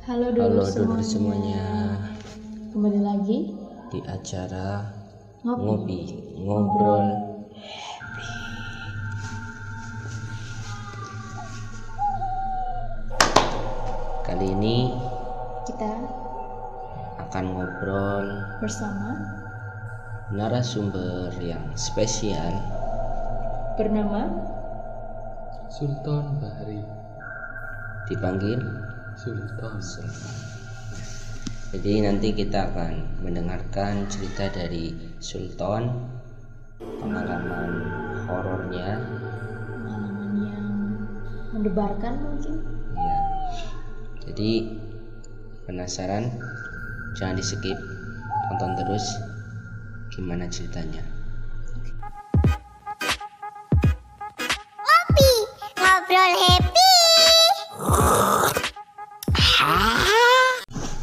Halo Halo dulu dulur semuanya. Kembali lagi Di acara Ngopi. Ngobrol. Kali ini Kita akan ngobrol bersama narasumber yang spesial bernama Sultan Bahri. dipanggil Sultan. Jadi nanti kita akan mendengarkan cerita dari Sultan, pengalaman horornya. pengalaman yang mendebarkan mungkin. Ya. Jadi penasaran? Jangan di skip, tonton terus gimana ceritanya. Ngopi, ngobrol happy.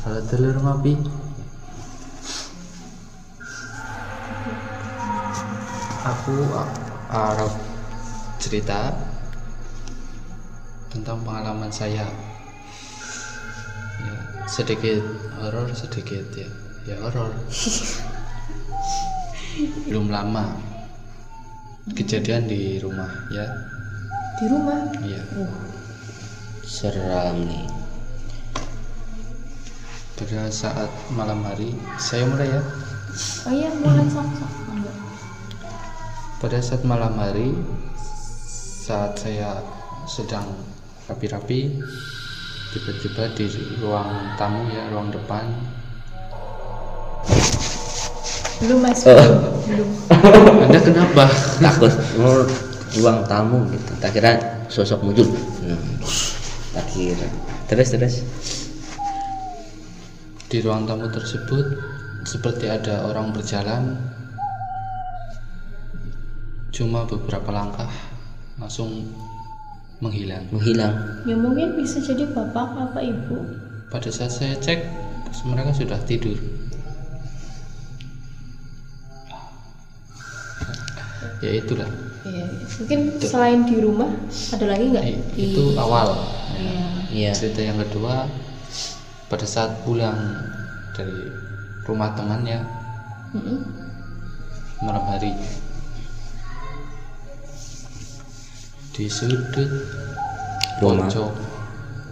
Halo telur ngopi. Aku harap cerita tentang pengalaman saya. Ya, sedikit horor, sedikit ya horor. Belum lama kejadian di rumah ya. Di rumah. Iya. Seram nih. Pada saat malam hari, saya mulai ya. Oh iya, mulai sok-sok. Enggak. Pada saat malam hari, saat saya sedang rapi-rapi, tiba-tiba di ruang tamu ya, ruang depan. Belum Mas. Oh. Belum. Anda kenapa? Takut mau ruang tamu gitu, tak kira sosok muncul. Tak kira. Terus Di ruang tamu tersebut seperti ada orang berjalan, cuma beberapa langkah langsung menghilang. Ya mungkin bisa jadi bapak apa ibu. Pada saat saya cek, mereka sudah tidur. Ya itulah. Iya. Mungkin selain di rumah ada lagi nggak? Itu awal. Iya. Iya. Cerita yang kedua, pada saat pulang dari rumah temannya Mm-mm. malam hari, di sudut Rumah. pojok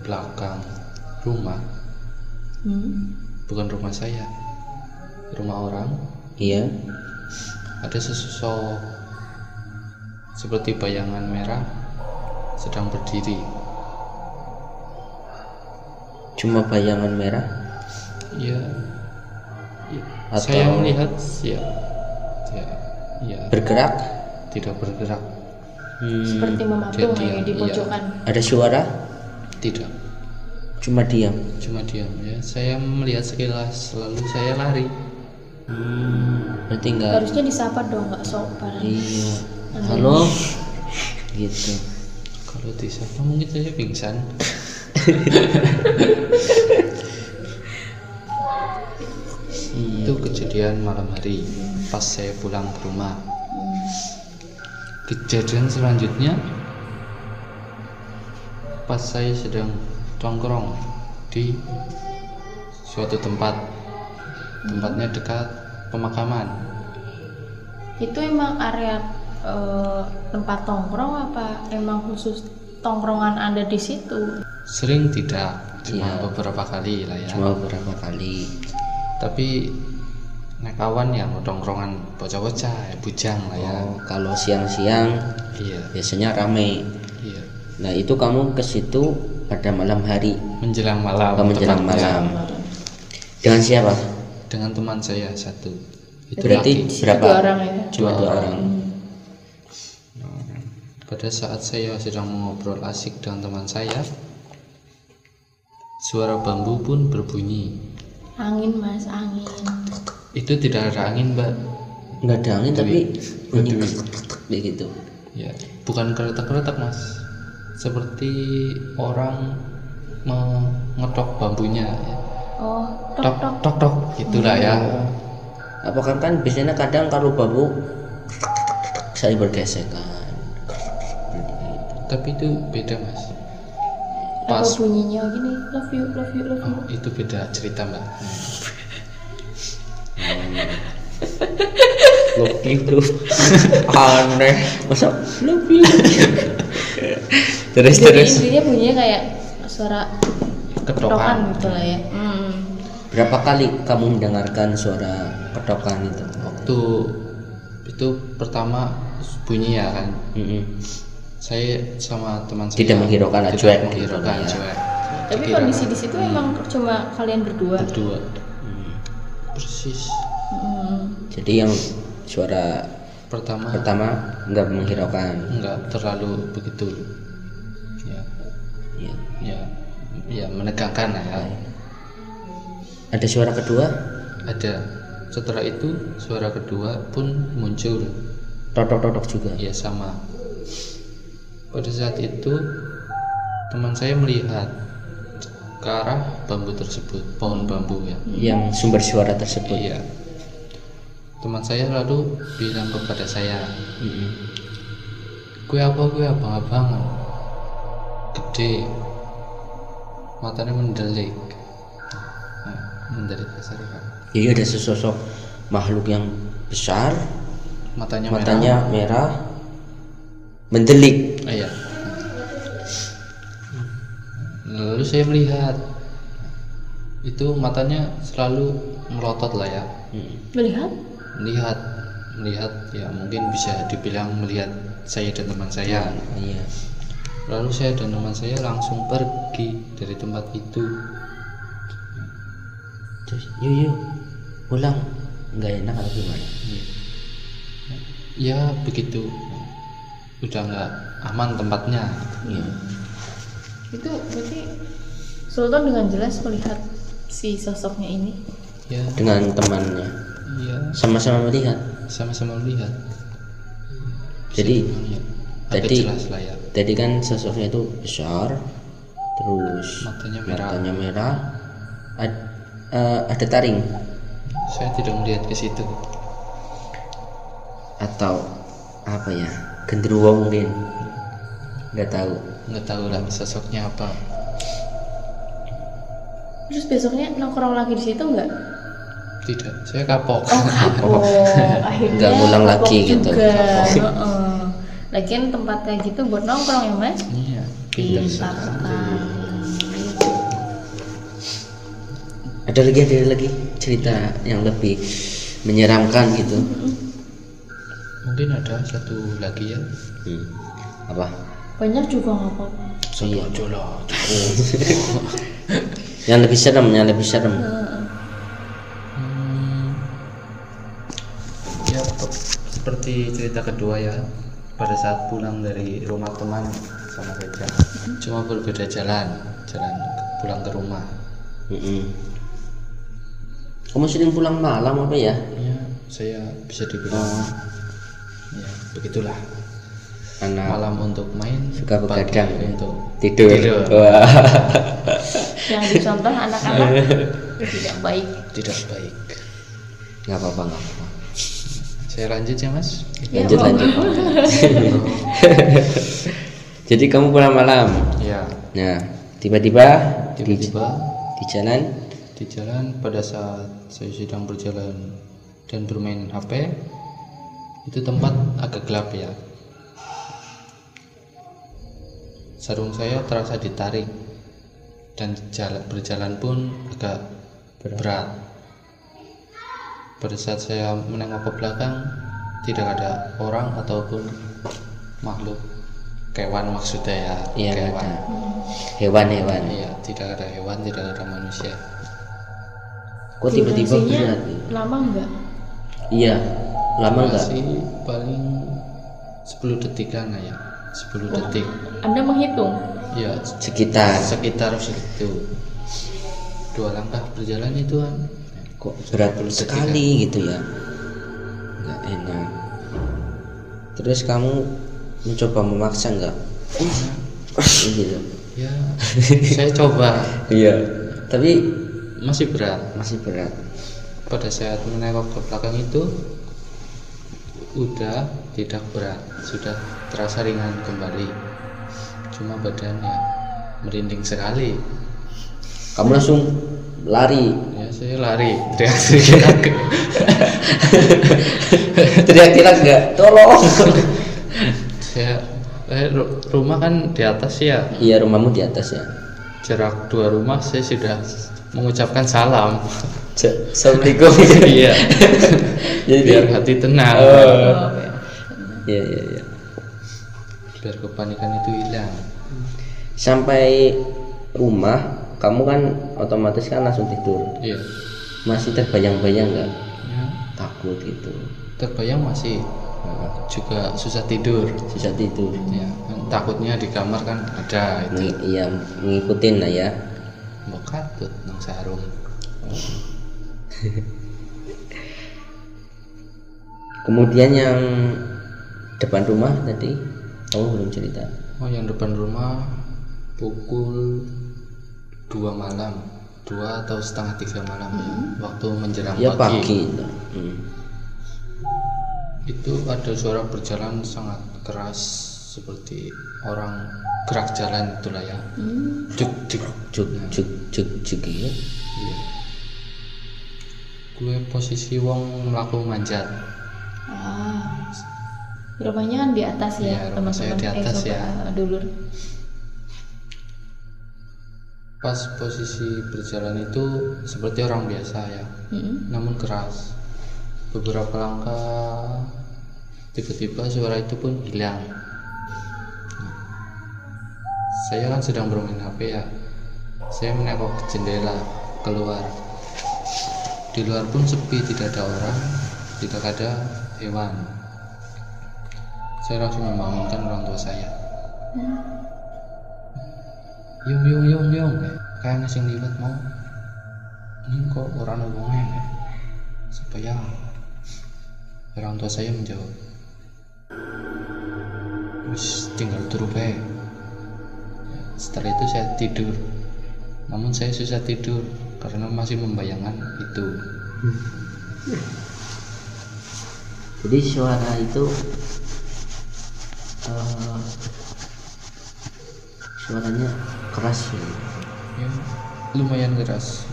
belakang rumah, bukan rumah saya, rumah orang, Iya. ada sesosok seperti bayangan merah sedang berdiri. Cuma bayangan merah Ya, Atau- saya melihat ya bergerak. tidak bergerak. Seperti mematung Jadi, ya di iya. pojokan. Ada suara, Tidak, cuma diam. cuma diam ya. Saya melihat sekilas, lalu saya lari. Berarti enggak. Harusnya disapa dong, nggak sopan. Iya. Halo. Gitu. Kalau disapa mungkin saya pingsan. Itu kejadian malam hari pas saya pulang ke rumah. Kejadian selanjutnya pas saya sedang tongkrong di suatu tempat, tempatnya dekat pemakaman. Itu emang area tempat tongkrong apa emang khusus tongkrongan Anda di situ? Sering tidak, cuma Iya. beberapa kali lah ya. Cuma beberapa kali. Tapi nek kawan yang tongkrongan bocah-bocah ya, bujang lah ya. Oh, kalau siang-siang Iya, biasanya rame. iya. Nah, itu kamu ke situ pada malam hari. Menjelang malam. Oh, menjelang tepatnya. malam. Dengan siapa? Dengan teman saya satu. Itu Berarti laki. berapa? Dua orang ya. Cuma dua orang. Pada saat saya sedang mengobrol asik dengan teman saya, suara bambu pun berbunyi. Angin Mas, angin. Itu tidak ada angin, Mbak. Enggak ada angin tapi bunyi Berdui. begitu. Ya, bukan keretak-keretak, Mas. Seperti orang mengetok bambunya. Ya. Oh, Tok tok tok tok. Itulah ya. Apakah kan biasanya kadang kalau bambu saling bergesekan. Tapi itu beda, Mas. Pas bunyinya gini, love you, love you, love you. oh, itu beda cerita mbak. Love you. Aneh. Masa love you. Terus Jadi terus. intinya bunyinya kayak suara ketokan Ketokan. gitu lah ya. Berapa kali kamu mendengarkan suara ketokan itu? Waktu itu pertama bunyi ya kan. Saya sama teman saya Tidak menghiraukan, tidak cuek menghiraukan, gitu, ya. cuek. Tapi Dikira kondisi di situ emang cuma kalian berdua. berdua. Persis. Jadi yang suara Pertama pertama nggak menghiraukan. enggak terlalu begitu. Ya, Iya. ya menegangkan lah ya. Ada suara kedua? Ada. Setelah itu suara kedua pun muncul. Totok-totok juga. Ya sama. Pada saat itu teman saya melihat ke arah bambu tersebut, pohon bambu ya. Yang sumber suara tersebut. Iya. Teman saya lalu bilang kepada saya, gue abang-abangan, gede, matanya mendelik, mendelik besar kan. Jadi ada sesosok makhluk yang besar, Matanya merah, mendelik. Iya. Lalu saya melihat itu matanya selalu melotot lah ya. Melihat ya mungkin bisa dibilang melihat saya dan teman saya. Iya. Lalu saya dan teman saya langsung pergi dari tempat itu. Terus yuk pulang. Nggak enak atau gimana? Ya begitu, udah nggak aman tempatnya. Iya. Itu berarti Sultan dengan jelas melihat si sosoknya ini. Ya, Dengan temannya iya, sama-sama melihat. sama-sama melihat. Jadi Ya, agak tadi jelas lah ya. tadi kan sosoknya itu besar, terus Matanya merah. ada taring Saya tidak melihat ke situ. atau apa ya, genderuwo mungkin, nggak tahu. Nggak tahu lah sosoknya apa. Terus besoknya nongkrong lagi di situ nggak? Tidak, saya kapok. Oh, akhirnya Nggak ngulang kapok lagi gitu. juga. Kapok. Heeh. Lagian tempat kayak gitu buat nongkrong ya mas? Iya, pintar Pintar sekali. Ada lagi cerita yang lebih menyeramkan gitu. Mungkin ada satu lagi ya. Apa? Banyak juga nggak apa-apa. Iya. Aja lah. Yang lebih serem. Ya seperti cerita kedua ya. Pada saat pulang dari rumah teman sama saja. Cuma berbeda jalan pulang ke rumah. Kamu sering pulang malam apa ya? Ya, saya bisa dibilang ya begitulah. Anak Malam untuk main, suka pagi begadang ya? untuk tidur. Wah. Yang dicontoh anak-anak tidak baik. Tidak baik. Nggak apa-apa. Saya lanjut ya mas. Lanjut. Jadi kamu pulang malam. Ya, Nah, tiba-tiba tiba-tiba di jalan. di jalan pada saat saya sedang berjalan dan bermain HP, itu tempat agak gelap ya. Sarung saya terasa ditarik dan berjalan pun agak berat. Pada saat saya menengok ke belakang, tidak ada orang ataupun makhluk kewan maksudnya ya. Iya, Kewan. ada. Hewan-hewan. Iya, tidak ada hewan, tidak ada manusia. Kok tiba-tiba Durasinya berat? lama nggak? Iya, lama nggak? Masih paling 10 detikan lah ya. 10 detik. Anda menghitung? Ya, Sekitar. sekitar segitu. 2 langkah berjalan itu kan. Kok berat 10 detik, sekali gitu ya? Nggak enak. Terus kamu mencoba memaksa nggak? Gitu. Ya, saya coba. Iya. Tapi Masih berat. masih berat. Pada saat menengok ke belakang itu udah tidak berat, sudah terasa ringan kembali. Cuma badannya merinding sekali. Kamu langsung lari. Ya saya lari, teriak-teriak. Teriak-teriak enggak? Tolong. Saya rumah kan di atas ya, Iya, rumahmu di atas ya. jarak 2 rumah saya sudah mengucapkan salam. Assalamualaikum. Iya. Jadi Biar hati tenang. Oh, ya. Iya, iya, iya. Biar kepanikan itu hilang. Sampai rumah kamu kan otomatis kan langsung tidur. Iya. Masih terbayang-bayang nggak? Ya, Takut gitu. terbayang masih, juga susah tidur. Susah tidur. Ya, kan takutnya di kamar kan ada itu. Iya, ngikutin lah ya. Mau katut nang sarung. Kemudian yang depan rumah tadi kamu belum cerita. Oh, yang depan rumah pukul 2 malam, 2 atau setengah 3 malam ya, waktu menjelang Ya pagi. pagi itu. Itu ada suara berjalan sangat keras seperti orang gerak jalan itulah ya. Juk juk. Juk juk juk juk ya. Iya. Gue posisi wong mlaku manjat. Ah, rumahnya kan di atas ya, Iya, rumah saya teman-teman. di atas ya. Dulur. Pas posisi berjalan itu seperti orang biasa ya, namun keras. Beberapa langkah tiba-tiba suara itu pun hilang. Saya kan sedang bermain HP ya. Saya menengok ke jendela keluar. Di luar pun sepi, tidak ada orang, tidak ada hewan. Saya langsung membangunkan orang tua saya. Yung, kayak ngasih liwat mau. Ini kok orang ngomongnya ya? Supaya orang tua saya menjawab, wis tinggal turu bae. Setelah itu saya tidur. Namun saya susah tidur karena masih membayangkan itu. Jadi suara itu suaranya keras ya. Ya, lumayan keras.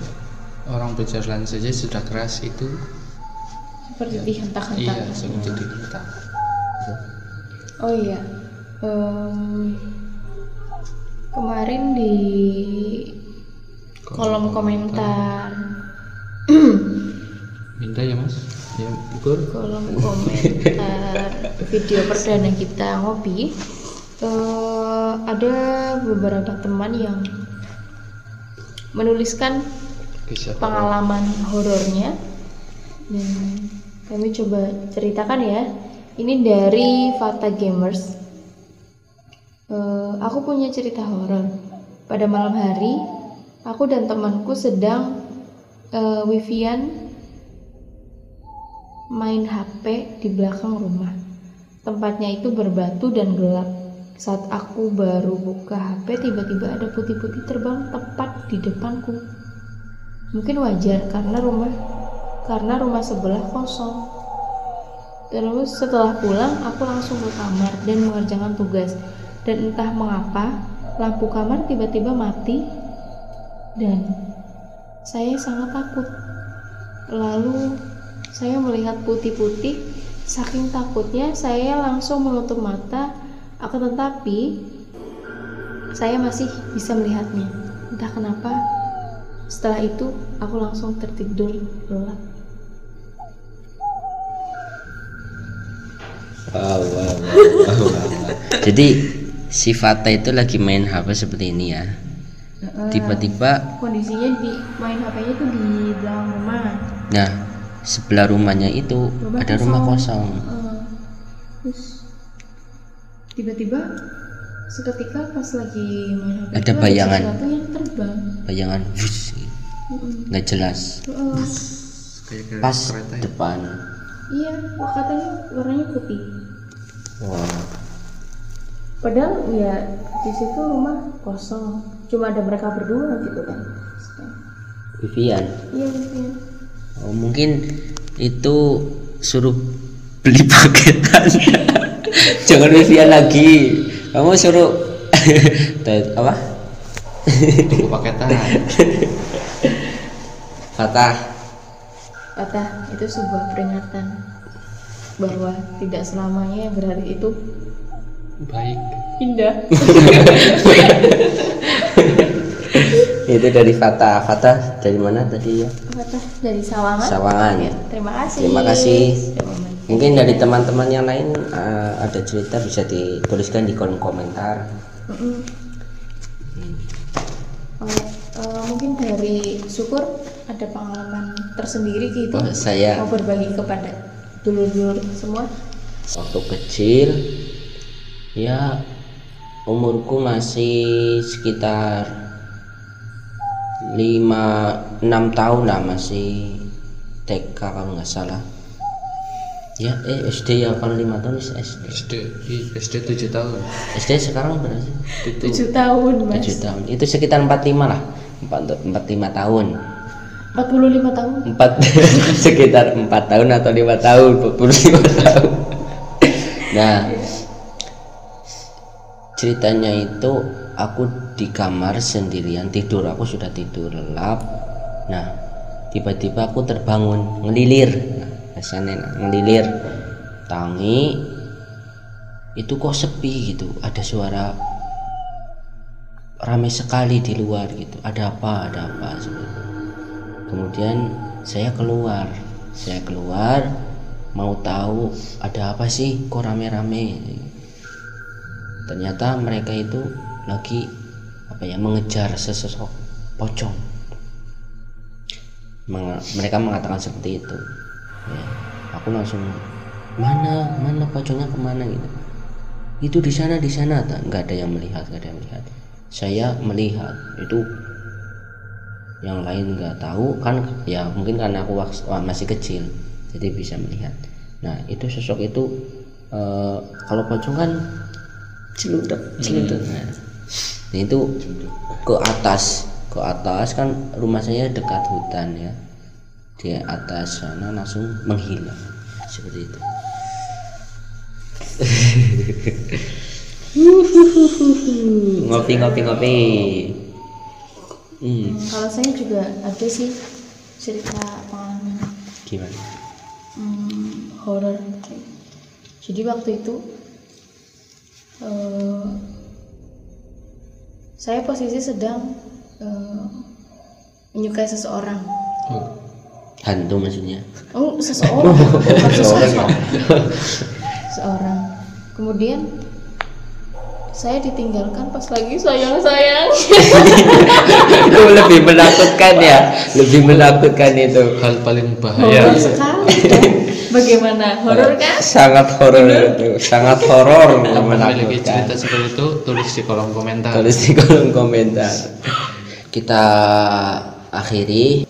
Orang berjalan saja sudah keras itu. Seperti dihentak-hentak. Iya, seperti dihentak. Oh iya. Kemarin di kolom komentar Minta ya mas, ya Igor. kolom komentar video perdana kita ngopi, ada beberapa teman yang menuliskan Kisah pengalaman horornya, dan kami coba ceritakan ya. Ini dari Fata Gamers. Aku punya cerita horor. Pada malam hari, aku dan temanku sedang wifi-an main HP di belakang rumah. Tempatnya itu berbatu dan gelap. Saat aku baru buka HP, tiba-tiba ada putih-putih terbang tepat di depanku. Mungkin wajar karena rumah sebelah kosong. Terus setelah pulang, aku langsung ke kamar dan mengerjakan tugas. Dan entah mengapa, lampu kamar tiba-tiba mati dan saya sangat takut. Lalu saya melihat putih-putih, saking takutnya saya langsung menutup mata. Akan tetapi saya masih bisa melihatnya. Entah kenapa, setelah itu aku langsung tertidur lelap. Wow. Jadi si Fata itu lagi main HP seperti ini ya. Tiba-tiba Kondisinya di main HP-nya tuh di belakang rumah. nah sebelah rumahnya itu ada rumah kosong. Terus tiba-tiba seketika pas lagi main HP Ada itu bayangan. ada sesuatu yang terbang. Bayangan nggak jelas kayak pas kereta ya. depan. Iya, katanya warnanya putih. Wow. Padahal ya di situ rumah kosong, cuma ada mereka berdua gitu kan. Vivian. Iya mungkin. Oh, mungkin itu suruh beli paketan. Jangan Vivian lagi. Kamu suruh apa? Tunggu paketan. Fatah. Fatah itu sebuah peringatan bahwa tidak selamanya yang berhari itu Baik. indah. Itu dari Fatah. Fatah dari mana tadi ya? Fatah dari Sawangan. Sawangan. Ya, terima kasih. Terima kasih. Sudah membagi. Mungkin dari teman-teman yang lain ada cerita bisa dituliskan di kolom komentar. Mungkin dari Syukur ada pengalaman tersendiri gitu. Saya Mau berbagi kepada dulur-dulur semua. waktu kecil ya umurku masih sekitar 5-6 tahun lah, masih TK kalau nggak salah ya. SD ya, kalau 5 tahun SD 7 tahun. SD sekarang berapa sih? 7 tahun mas. 7 tahun itu sekitar 45 lah, 45 tahun 45 tahun. 4 sekitar 4 tahun atau 5 tahun 45 tahun. Nah ceritanya itu aku di kamar sendirian tidur, aku sudah tidur lelap. Nah tiba-tiba aku terbangun ngelilir, ngelilir tangi itu kok sepi gitu, ada suara ramai sekali di luar gitu, ada apa sebenarnya. Kemudian saya keluar mau tahu ada apa sih kok rame-rame. Ternyata mereka itu lagi mengejar sesosok pocong. Mereka mengatakan seperti itu ya. Aku langsung mana pocongnya kemana gitu. Itu di sana nggak ada yang melihat. Saya melihat itu, yang lain nggak tahu kan ya, mungkin karena aku masih kecil jadi bisa melihat. Nah itu sosok itu kalau pocong kan celuduk. Nah itu ke atas kan, rumah saya dekat hutan ya, di atas sana langsung menghilang seperti itu. ngopi. Kalau saya juga ada sih cerita pengalaman Gimana? horor. Jadi waktu itu saya posisi sedang menyukai seseorang. Hantu maksudnya? Seseorang, bukan seseorang. Seorang. Kemudian saya ditinggalkan pas lagi sayang-sayang. Itu lebih menakutkan ya, itu Hal paling bahaya. Horor sekali kan? Bagaimana? Horor kan? sangat horor itu, sangat horor. Yang memiliki Menakutkan. cerita seperti itu tulis di kolom komentar. Kita akhiri.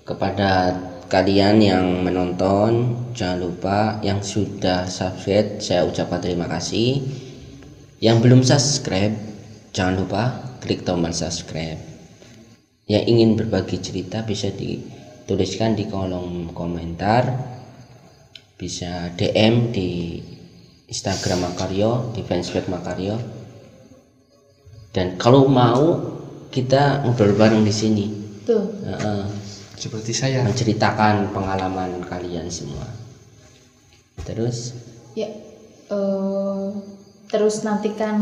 Kepada kalian yang menonton, jangan lupa yang sudah subscribe saya ucapkan terima kasih. Yang belum subscribe jangan lupa klik tombol subscribe. Yang ingin berbagi cerita bisa dituliskan di kolom komentar, bisa DM di Instagram Makaryo, di fanspage Makaryo. Dan kalau mau kita ngobrol bareng di sini. Tuh. Seperti saya Menceritakan pengalaman kalian semua. Terus Ya, terus nantikan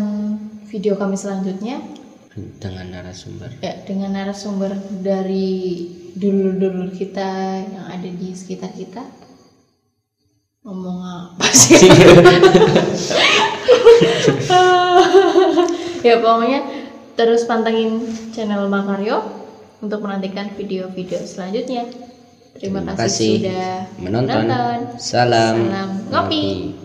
video kami selanjutnya dengan narasumber. ya, dengan narasumber dari dulur-dulur kita yang ada di sekitar kita. Ngomong apa sih? Ya pokoknya terus pantengin channel Makaryo untuk menantikan video-video selanjutnya. Terima kasih sudah menonton. Salam ngopi.